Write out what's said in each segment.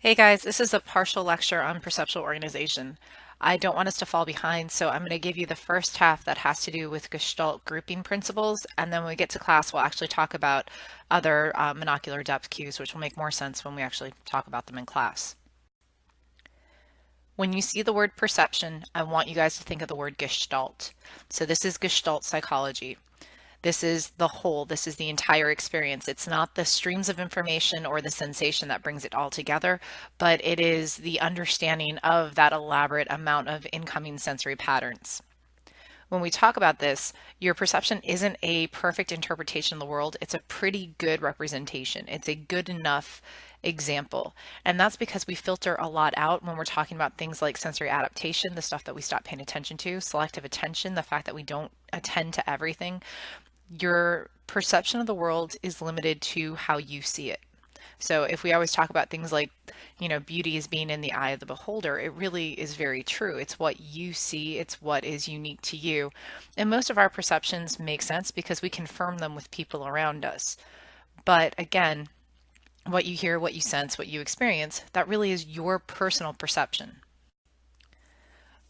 Hey guys, this is a partial lecture on perceptual organization. I don't want us to fall behind, so I'm going to give you the first half that has to do with Gestalt grouping principles, and then when we get to class, we'll actually talk about other monocular depth cues, which will make more sense when we actually talk about them in class. When you see the word perception, I want you guys to think of the word Gestalt. So this is Gestalt psychology. This is the whole, this is the entire experience. It's not the streams of information or the sensation that brings it all together, but it is the understanding of that elaborate amount of incoming sensory patterns. When we talk about this, your perception isn't a perfect interpretation of the world. It's a pretty good representation. It's a good enough example. And that's because we filter a lot out when we're talking about things like sensory adaptation, the stuff that we stop paying attention to, selective attention, the fact that we don't attend to everything. Your perception of the world is limited to how you see it. So if we always talk about things like, beauty is being in the eye of the beholder, it really is very true. It's what you see, it's what is unique to you. And most of our perceptions make sense because we confirm them with people around us. But again, what you hear, what you sense, what you experience, that really is your personal perception.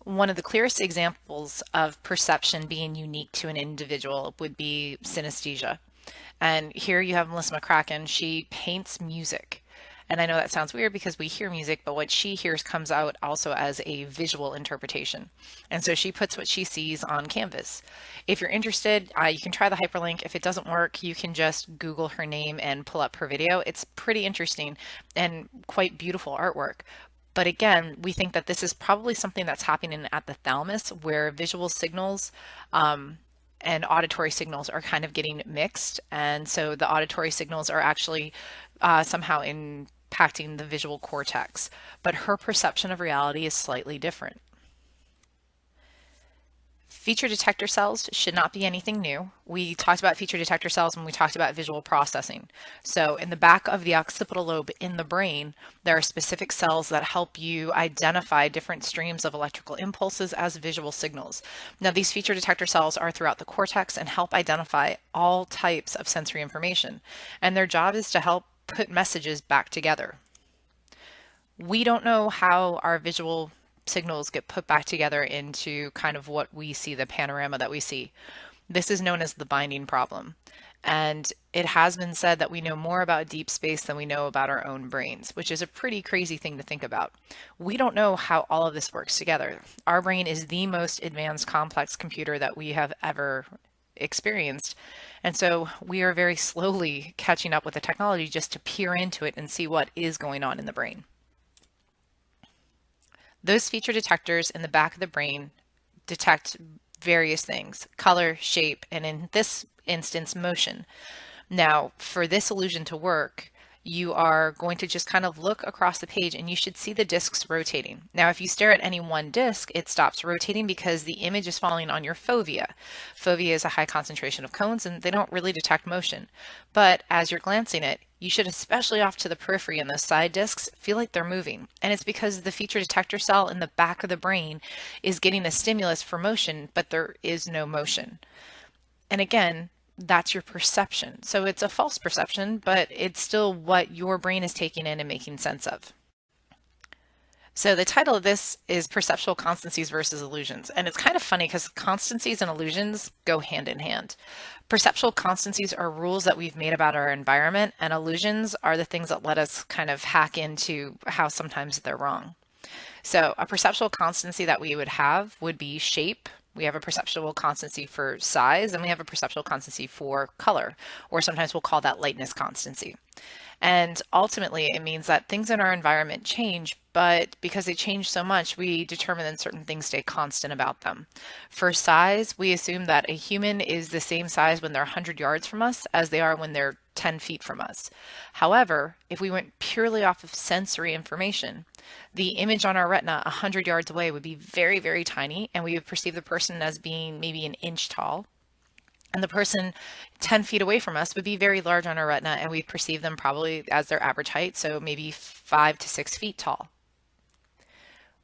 One of the clearest examples of perception being unique to an individual would be synesthesia. And here you have Melissa McCracken. She paints music. And I know that sounds weird because we hear music, but what she hears comes out also as a visual interpretation. And so she puts what she sees on canvas. If you're interested, you can try the hyperlink. If it doesn't work, you can just Google her name and pull up her video. It's pretty interesting and quite beautiful artwork. But again, we think that this is probably something that's happening at the thalamus where visual signals and auditory signals are kind of getting mixed. And so the auditory signals are actually somehow impacting the visual cortex. But her perception of reality is slightly different. Feature detector cells should not be anything new. We talked about feature detector cells when we talked about visual processing. So in the back of the occipital lobe in the brain, there are specific cells that help you identify different streams of electrical impulses as visual signals. Now, these feature detector cells are throughout the cortex and help identify all types of sensory information. And their job is to help put messages back together. We don't know how our visual signals get put back together into kind of what we see, the panorama that we see. This is known as the binding problem. And it has been said that we know more about deep space than we know about our own brains, which is a pretty crazy thing to think about. We don't know how all of this works together. Our brain is the most advanced complex computer that we have ever experienced. And so we are very slowly catching up with the technology just to peer into it and see what is going on in the brain. Those feature detectors in the back of the brain detect various things: color, shape, and in this instance, motion. Now, for this illusion to work, you are going to just kind of look across the page and you should see the discs rotating. Now, if you stare at any one disc, it stops rotating because the image is falling on your fovea. Fovea is a high concentration of cones and they don't really detect motion. But as you're glancing it, you should, especially off to the periphery and those side discs, feel like they're moving. And it's because the feature detector cell in the back of the brain is getting a stimulus for motion, but there is no motion. And again, that's your perception. So it's a false perception, but it's still what your brain is taking in and making sense of. So the title of this is Perceptual Constancies versus Illusions. And it's kind of funny because constancies and illusions go hand in hand. Perceptual constancies are rules that we've made about our environment, and illusions are the things that let us kind of hack into how sometimes they're wrong. So a perceptual constancy that we would have would be shape. We have a perceptual constancy for size, and we have a perceptual constancy for color, or sometimes we'll call that lightness constancy. And ultimately, it means that things in our environment change, but because they change so much, we determine that certain things stay constant about them. For size, we assume that a human is the same size when they're 100 yards from us as they are when they're 10 feet from us. However, if we went purely off of sensory information, the image on our retina 100 yards away would be very, very tiny, and we would perceive the person as being maybe an inch tall. And the person 10 feet away from us would be very large on our retina, and we perceive them probably as their average height, so maybe 5 to 6 feet tall.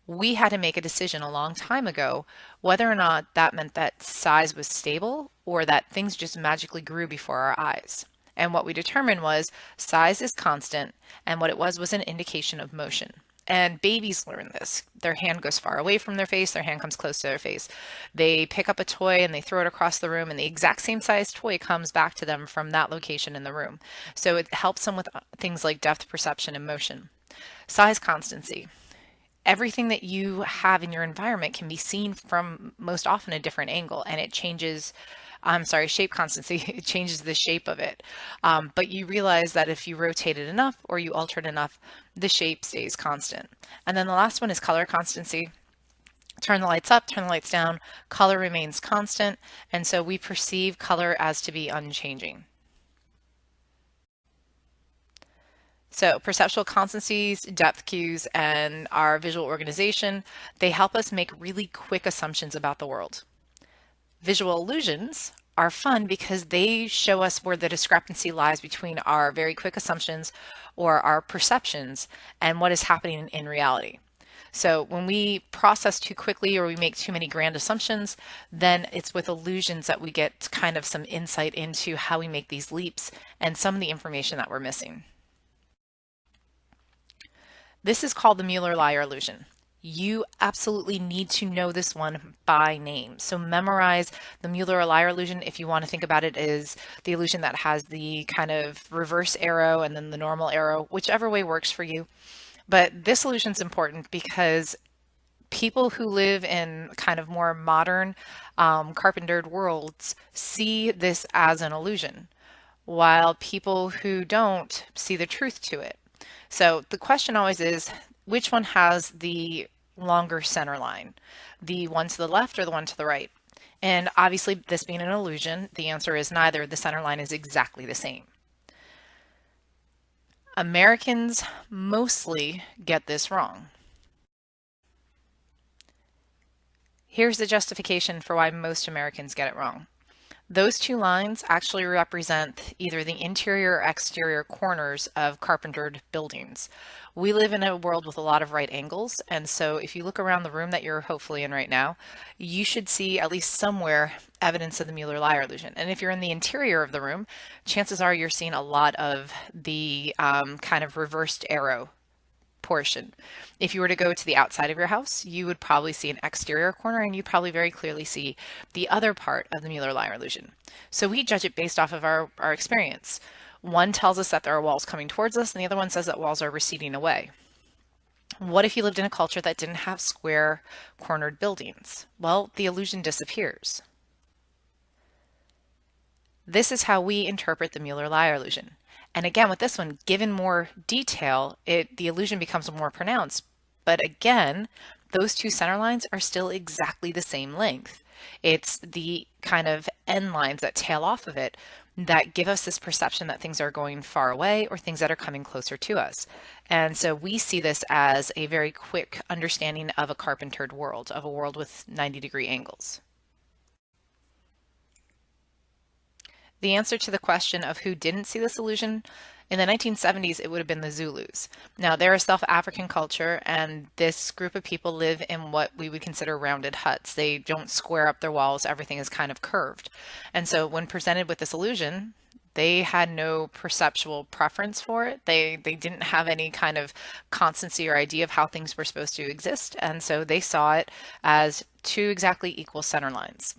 We had to make a decision a long time ago whether or not that meant that size was stable or that things just magically grew before our eyes. And what we determined was size is constant, and what it was an indication of motion. And babies learn this. Their hand goes far away from their face, their hand comes close to their face. They pick up a toy and they throw it across the room, and the exact same size toy comes back to them from that location in the room. So it helps them with things like depth perception and motion. Size constancy. Everything that you have in your environment can be seen from most often a different angle, and it changes. I'm sorry, shape constancy, it changes the shape of it. But you realize that if you rotate it enough or you alter it enough, the shape stays constant. And then the last one is color constancy. Turn the lights up, turn the lights down, color remains constant, and so we perceive color as to be unchanging. So perceptual constancies, depth cues, and our visual organization, they help us make really quick assumptions about the world. Visual illusions are fun because they show us where the discrepancy lies between our very quick assumptions or our perceptions and what is happening in reality. So when we process too quickly or we make too many grand assumptions, then it's with illusions that we get kind of some insight into how we make these leaps and some of the information that we're missing. This is called the Mueller-Lyer illusion. You absolutely need to know this one by name. So memorize the Mueller-Lyer illusion if you want to think about it as the illusion that has the kind of reverse arrow and then the normal arrow, whichever way works for you. But this illusion is important because people who live in kind of more modern carpentered worlds see this as an illusion, while people who don't see the truth to it. So the question always is, which one has the longer center line? The one to the left or the one to the right? And obviously, this being an illusion, the answer is neither. The center line is exactly the same. Americans mostly get this wrong. Here's the justification for why most Americans get it wrong. Those two lines actually represent either the interior or exterior corners of carpentered buildings. We live in a world with a lot of right angles, and so if you look around the room that you're hopefully in right now, you should see at least somewhere evidence of the Mueller-Lyer illusion. And if you're in the interior of the room, chances are you're seeing a lot of the kind of reversed arrow portion. If you were to go to the outside of your house, you would probably see an exterior corner and you probably very clearly see the other part of the Mueller-Lyer illusion. So we judge it based off of our experience. One tells us that there are walls coming towards us and the other one says that walls are receding away. What if you lived in a culture that didn't have square cornered buildings? Well, the illusion disappears. This is how we interpret the Mueller-Lyer illusion. And again, with this one, given more detail, the illusion becomes more pronounced. But again, those two center lines are still exactly the same length. It's the kind of end lines that tail off of it that give us this perception that things are going far away or things that are coming closer to us. And so we see this as a very quick understanding of a carpentered world, of a world with 90-degree angles. The answer to the question of who didn't see this illusion, in the 1970s, it would have been the Zulus. Now, they're a South African culture, and this group of people live in what we would consider rounded huts. They don't square up their walls, everything is kind of curved. And so when presented with this illusion, they had no perceptual preference for it. They didn't have any kind of constancy or idea of how things were supposed to exist, and so they saw it as two exactly equal center lines.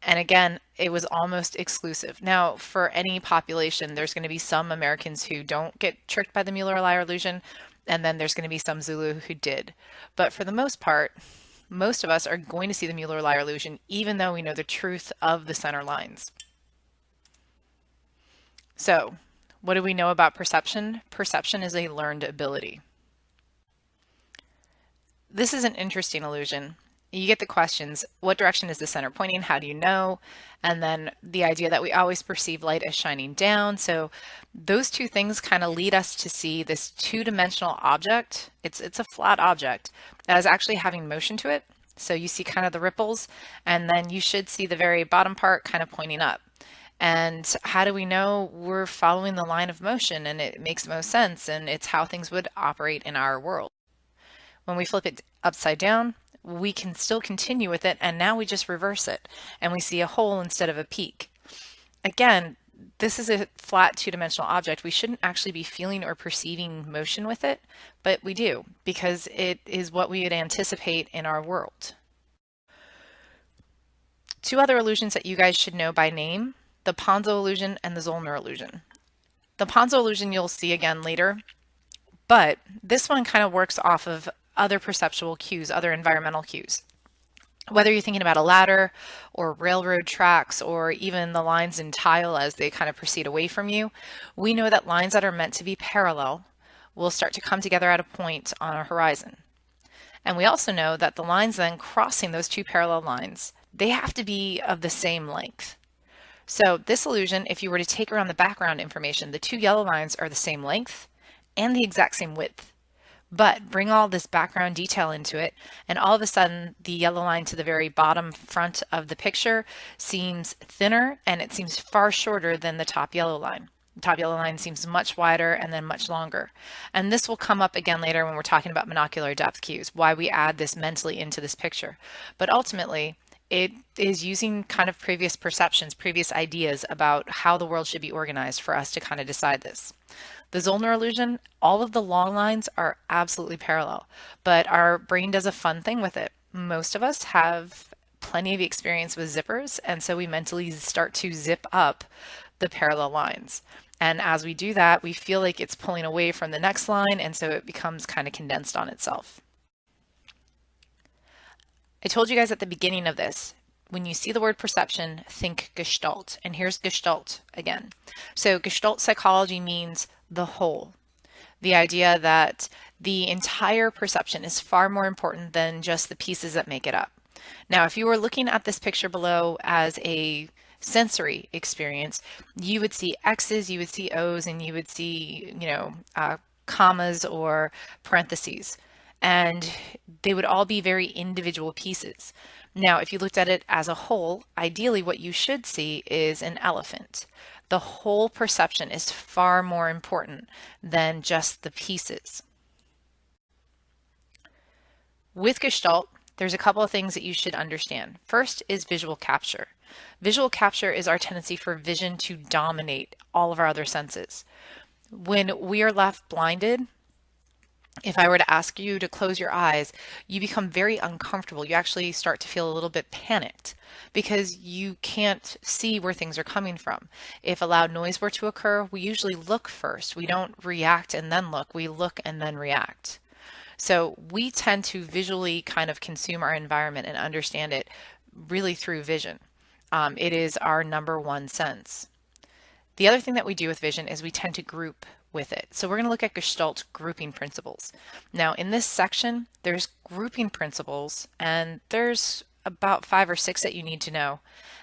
And again, it was almost exclusive. Now, for any population, there's going to be some Americans who don't get tricked by the Mueller-Lyer illusion, and then there's going to be some Zulu who did. But for the most part, most of us are going to see the Mueller-Lyer illusion, even though we know the truth of the center lines. So, what do we know about perception? Perception is a learned ability. This is an interesting illusion. You get the questions, what direction is the center pointing? How do you know? And then the idea that we always perceive light as shining down. So those two things kind of lead us to see this two-dimensional object. It's a flat object that is actually having motion to it. So you see kind of the ripples, and then you should see the very bottom part kind of pointing up. And how do we know we're following the line of motion and it makes the most sense and it's how things would operate in our world? When we flip it upside down, we can still continue with it, and now we just reverse it and we see a hole instead of a peak. again, this is a flat two-dimensional object. We shouldn't actually be feeling or perceiving motion with it, but we do because it is what we would anticipate in our world. Two other illusions that you guys should know by name, the Ponzo illusion and the Zollner illusion. The Ponzo illusion you'll see again later, but this one kind of works off of other perceptual cues, other environmental cues. Whether you're thinking about a ladder or railroad tracks or even the lines in tile as they kind of proceed away from you, we know that lines that are meant to be parallel will start to come together at a point on a horizon. And we also know that the lines then crossing those two parallel lines, they have to be of the same length. So this illusion, if you were to take around the background information, the two yellow lines are the same length and the exact same width. But bring all this background detail into it, and all of a sudden the yellow line to the very bottom front of the picture seems thinner and it seems far shorter than the top yellow line. The top yellow line seems much wider and then much longer. And this will come up again later when we're talking about monocular depth cues, why we add this mentally into this picture. But ultimately, it is using kind of previous perceptions, previous ideas about how the world should be organized for us to kind of decide this. The Zollner illusion, all of the long lines are absolutely parallel, but our brain does a fun thing with it. Most of us have plenty of experience with zippers, and so we mentally start to zip up the parallel lines. And as we do that, we feel like it's pulling away from the next line, and so it becomes kind of condensed on itself. I told you guys at the beginning of this, when you see the word perception, think Gestalt. And here's Gestalt again. So Gestalt psychology means the whole. The idea that the entire perception is far more important than just the pieces that make it up. Now, if you were looking at this picture below as a sensory experience, you would see X's, you would see O's, and you would see, commas or parentheses. And they would all be very individual pieces. Now, if you looked at it as a whole, ideally what you should see is an elephant. The whole perception is far more important than just the pieces. With Gestalt, there's a couple of things that you should understand. First is visual capture. Visual capture is our tendency for vision to dominate all of our other senses. When we are left blinded, if I were to ask you to close your eyes, you become very uncomfortable. You actually start to feel a little bit panicked because you can't see where things are coming from. If a loud noise were to occur, we usually look first. We don't react and then look. We look and then react. So we tend to visually kind of consume our environment and understand it really through vision. It is our number one sense. The other thing that we do with vision is we tend to group with it. So we're going to look at Gestalt grouping principles. Now in this section, there's grouping principles and there's about 5 or 6 that you need to know.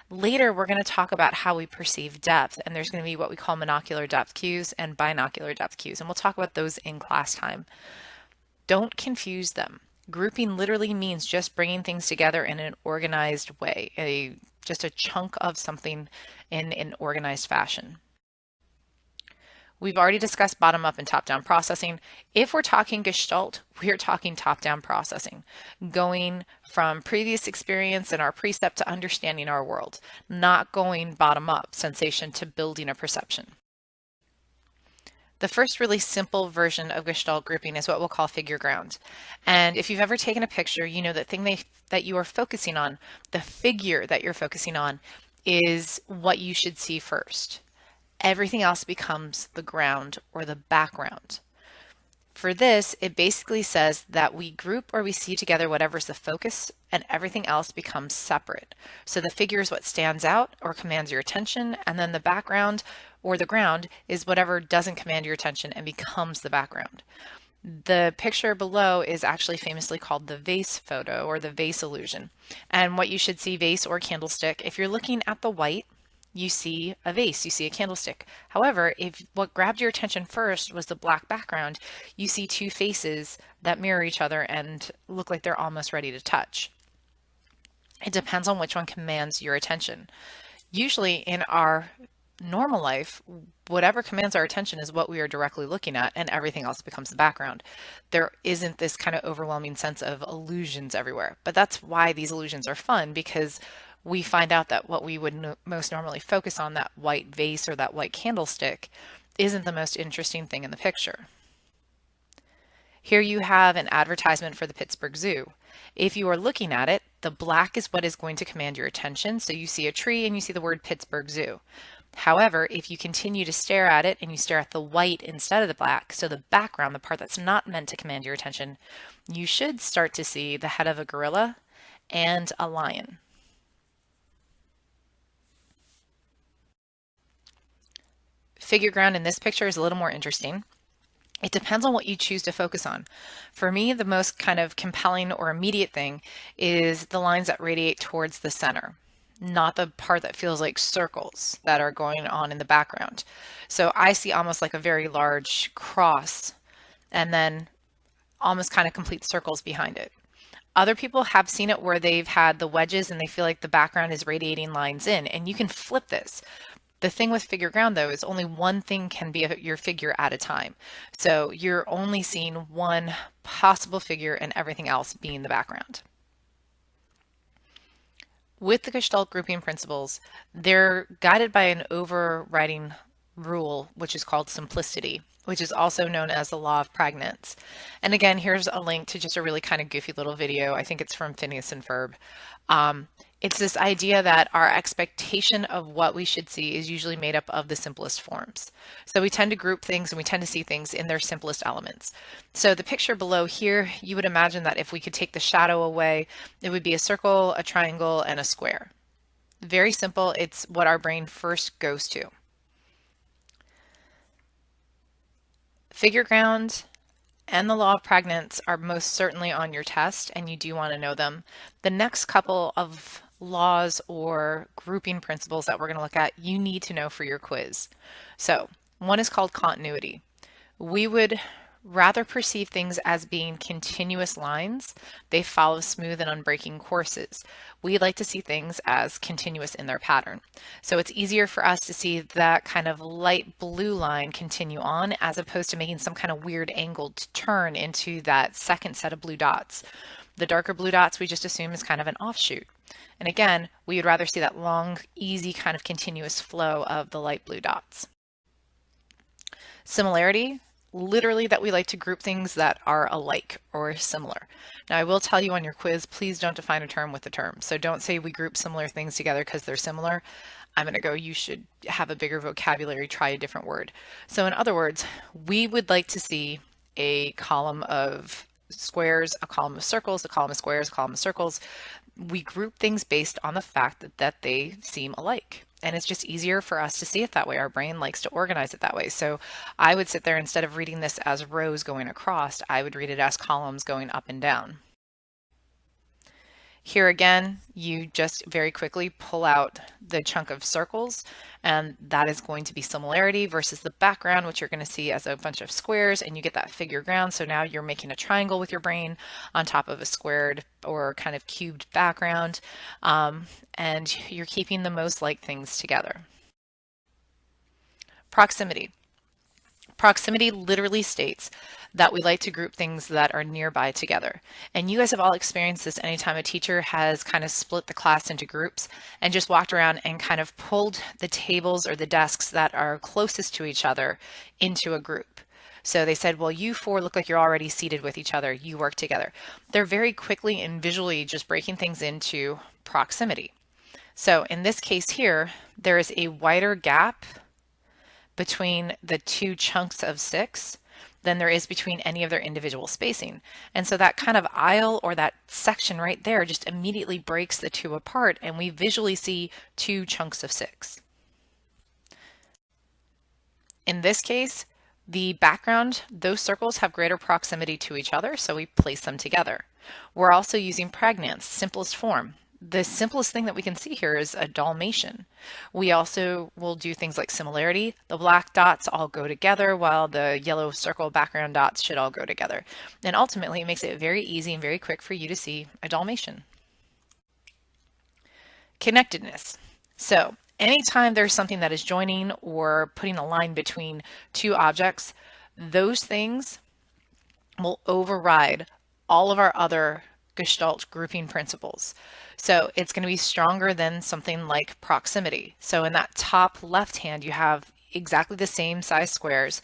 Later, we're going to talk about how we perceive depth, and there's going to be what we call monocular depth cues and binocular depth cues, and we'll talk about those in class time. Don't confuse them. Grouping literally means just bringing things together in an organized way, just a chunk of something in an organized fashion. We've already discussed bottom-up and top-down processing. If we're talking Gestalt, we're talking top-down processing, going from previous experience and our precept to understanding our world, not going bottom-up, sensation to building a perception. The first really simple version of Gestalt grouping is what we'll call figure ground. And if you've ever taken a picture, you know that that you are focusing on, the figure that you're focusing on, is what you should see first. Everything else becomes the ground or the background. For this, it basically says that we group or we see together whatever's the focus and everything else becomes separate. So the figure is what stands out or commands your attention, and then the background or the ground is whatever doesn't command your attention and becomes the background. The picture below is actually famously called the vase photo or the vase illusion. And what you should see, vase or candlestick, if you're looking at the white, you see a vase, you see a candlestick. However, if what grabbed your attention first was the black background, you see two faces that mirror each other and look like they're almost ready to touch. It depends on which one commands your attention. Usually in our normal life, whatever commands our attention is what we are directly looking at, and everything else becomes the background. There isn't this kind of overwhelming sense of illusions everywhere, but that's why these illusions are fun, because we find out that what we would most normally focus on, that white vase or that white candlestick, isn't the most interesting thing in the picture. Here you have an advertisement for the Pittsburgh Zoo. If you are looking at it, the black is what is going to command your attention. So you see a tree and you see the word Pittsburgh Zoo. However, if you continue to stare at it and you stare at the white instead of the black, so the background, the part that's not meant to command your attention, you should start to see the head of a gorilla and a lion. Figure ground in this picture is a little more interesting. It depends on what you choose to focus on. For me, the most kind of compelling or immediate thing is the lines that radiate towards the center, not the part that feels like circles that are going on in the background. So I see almost like a very large cross and then almost kind of complete circles behind it. Other people have seen it where they've had the wedges and they feel like the background is radiating lines in, and you can flip this. The thing with figure ground though is only one thing can be your figure at a time. So you're only seeing one possible figure and everything else being the background. With the Gestalt grouping principles, they're guided by an overriding rule, which is called simplicity, which is also known as the law of Prägnanz. And again, here's a link to just a really kind of goofy little video. I think it's from Phineas and Ferb. It's this idea that our expectation of what we should see is usually made up of the simplest forms. So we tend to group things and we tend to see things in their simplest elements. So the picture below here, you would imagine that if we could take the shadow away, it would be a circle, a triangle, and a square. Very simple. It's what our brain first goes to. Figure ground and the law of Prägnanz are most certainly on your test, and you do want to know them. The next couple of laws or grouping principles that we're going to look at, you need to know for your quiz. So one is called continuity. We would rather perceive things as being continuous lines. They follow smooth and unbreaking courses. We like to see things as continuous in their pattern. So it's easier for us to see that kind of light blue line continue on as opposed to making some kind of weird angled turn into that second set of blue dots. The darker blue dots we just assume is kind of an offshoot. And again, we would rather see that long, easy kind of continuous flow of the light blue dots. Similarity, literally that we like to group things that are alike or similar. Now I will tell you on your quiz, please don't define a term with a term. So don't say we group similar things together because they're similar. I'm going to go, you should have a bigger vocabulary, try a different word. So in other words, we would like to see a column of squares, a column of circles, a column of squares, a column of circles. We group things based on the fact that they seem alike. And it's just easier for us to see it that way. Our brain likes to organize it that way. So I would sit there, instead of reading this as rows going across, I would read it as columns going up and down. Here again, you just very quickly pull out the chunk of circles, and that is going to be similarity versus the background, which you're going to see as a bunch of squares, and you get that figure ground. So now you're making a triangle with your brain on top of a squared or kind of cubed background, and you're keeping the most like things together. Proximity. Proximity literally states that we like to group things that are nearby together. And you guys have all experienced this anytime a teacher has kind of split the class into groups and just walked around and kind of pulled the tables or the desks that are closest to each other into a group. So they said, well, you four look like you're already seated with each other. You work together. They're very quickly and visually just breaking things into proximity. So in this case here, there is a wider gap between the two chunks of 6 than there is between any of their individual spacing. And so that kind of aisle or that section right there just immediately breaks the two apart, and we visually see 2 chunks of 6. In this case, the background, those circles have greater proximity to each other, so we place them together. We're also using Prägnanz, simplest form. The simplest thing that we can see here is a Dalmatian. We also will do things like similarity. The black dots all go together while the yellow circle background dots should all go together. And ultimately it makes it very easy and very quick for you to see a Dalmatian. Connectedness. So anytime there's something that is joining or putting a line between two objects, those things will override all of our other Gestalt grouping principles. So it's going to be stronger than something like proximity. So in that top left hand, you have exactly the same size squares,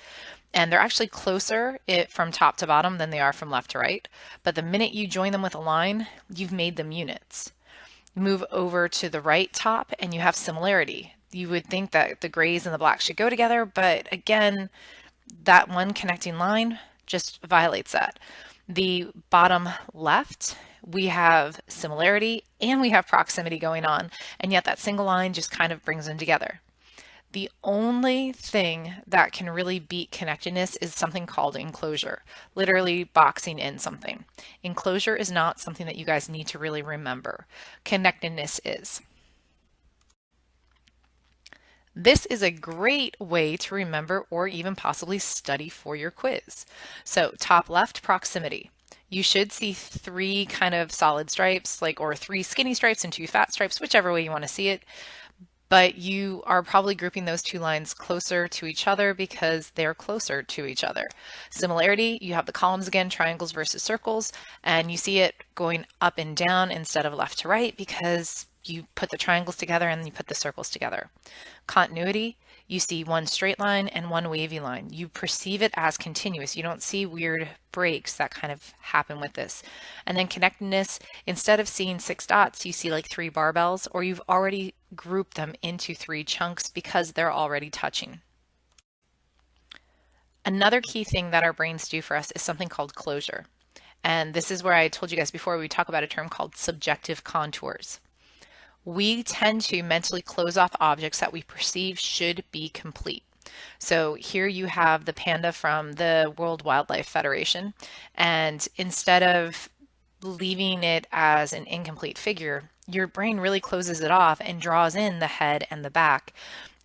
and they're actually closer from top to bottom than they are from left to right. But the minute you join them with a line, you've made them units. Move over to the right top and you have similarity. You would think that the grays and the blacks should go together, but again, that one connecting line just violates that. The bottom left, we have similarity and we have proximity going on, and yet that single line just kind of brings them together. The only thing that can really beat connectedness is something called enclosure, literally boxing in something. Enclosure is not something that you guys need to really remember. Connectedness is. This is a great way to remember or even possibly study for your quiz. So top left, proximity. You should see three kind of solid stripes, or three skinny stripes and two fat stripes, whichever way you want to see it. But you are probably grouping those two lines closer to each other because they're closer to each other. Similarity, you have the columns again, triangles versus circles, and you see it going up and down instead of left to right because you put the triangles together and you put the circles together. Continuity, you see one straight line and one wavy line. You perceive it as continuous. You don't see weird breaks that kind of happen with this. And then connectedness, instead of seeing 6 dots, you see like 3 barbells, or you've already grouped them into 3 chunks because they're already touching. Another key thing that our brains do for us is something called closure. And this is where I told you guys before we talk about a term called subjective contours. We tend to mentally close off objects that we perceive should be complete. So here you have the panda from the World Wildlife Federation, and instead of leaving it as an incomplete figure, your brain really closes it off and draws in the head and the back,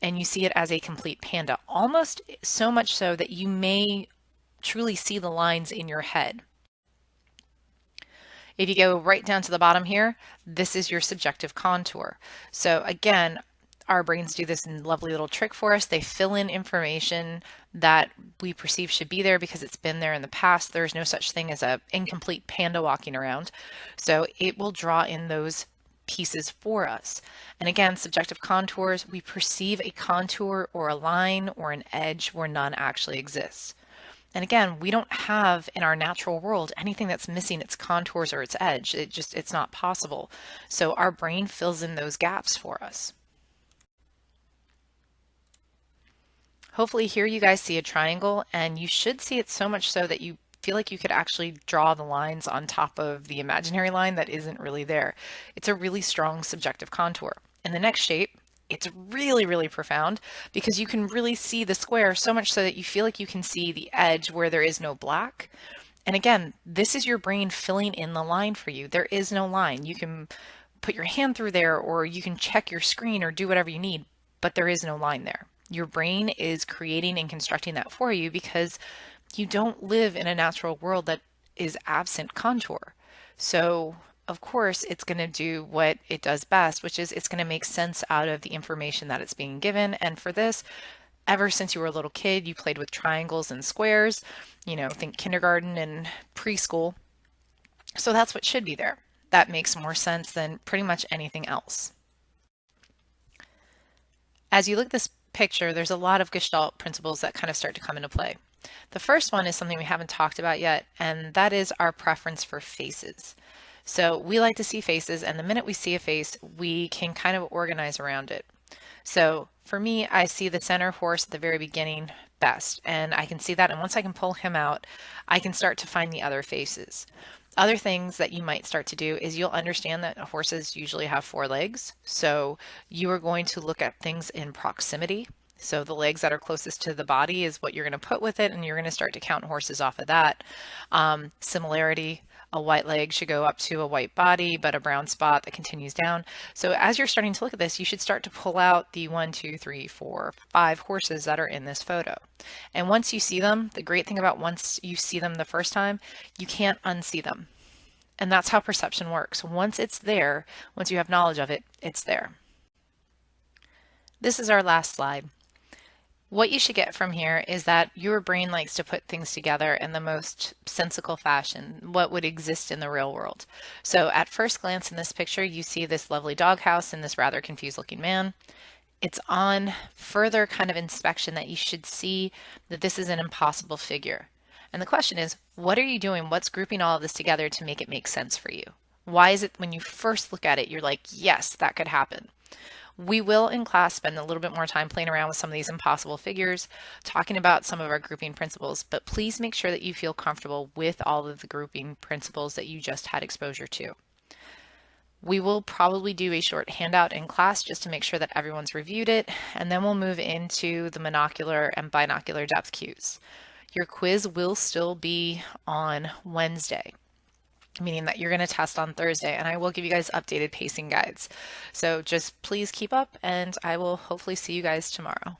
and you see it as a complete panda, almost so much so that you may truly see the lines in your head. If you go right down to the bottom here, this is your subjective contour. So again, our brains do this lovely little trick for us. They fill in information that we perceive should be there because it's been there in the past. There's no such thing as an incomplete panda walking around. So it will draw in those pieces for us. And again, subjective contours, we perceive a contour or a line or an edge where none actually exists. And again, we don't have in our natural world anything that's missing its contours or its edge. It's not possible. So our brain fills in those gaps for us. Hopefully here you guys see a triangle, and you should see it so much so that you feel like you could actually draw the lines on top of the imaginary line that isn't really there. It's a really strong subjective contour. In the next shape, it's really, really profound because you can really see the square so much so that you feel like you can see the edge where there is no black. And again, this is your brain filling in the line for you. There is no line. You can put your hand through there, or you can check your screen or do whatever you need, but there is no line there. Your brain is creating and constructing that for you because you don't live in a natural world that is absent contour. So of course, it's going to do what it does best, which is it's going to make sense out of the information that it's being given. And for this, ever since you were a little kid, you played with triangles and squares, think kindergarten and preschool. So that's what should be there. That makes more sense than pretty much anything else. As you look at this picture, there's a lot of Gestalt principles that kind of start to come into play. The first one is something we haven't talked about yet, and that is our preference for faces. So we like to see faces, and the minute we see a face, we can kind of organize around it. So for me, I see the center horse at the very beginning best, and I can see that, and once I can pull him out, I can start to find the other faces. Other things that you might start to do is you'll understand that horses usually have 4 legs, so you are going to look at things in proximity. So the legs that are closest to the body is what you're going to put with it, and you're going to start to count horses off of that. Similarity, a white leg should go up to a white body, but a brown spot that continues down. So as you're starting to look at this, you should start to pull out the 1, 2, 3, 4, 5 horses that are in this photo. And once you see them, the great thing about once you see them the first time, you can't unsee them. And that's how perception works. Once it's there, once you have knowledge of it, it's there. This is our last slide. What you should get from here is that your brain likes to put things together in the most sensical fashion, what would exist in the real world. So at first glance in this picture, you see this lovely doghouse and this rather confused looking man. It's on further kind of inspection that you should see that this is an impossible figure. And the question is, what are you doing? What's grouping all of this together to make it make sense for you? Why is it when you first look at it, you're like, yes, that could happen? We will in class spend a little bit more time playing around with some of these impossible figures, talking about some of our grouping principles, but please make sure that you feel comfortable with all of the grouping principles that you just had exposure to. We will probably do a short handout in class just to make sure that everyone's reviewed it, and then we'll move into the monocular and binocular depth cues. Your quiz will still be on Wednesday, meaning that you're going to test on Thursday, and I will give you guys updated pacing guides. So just please keep up, and I will hopefully see you guys tomorrow.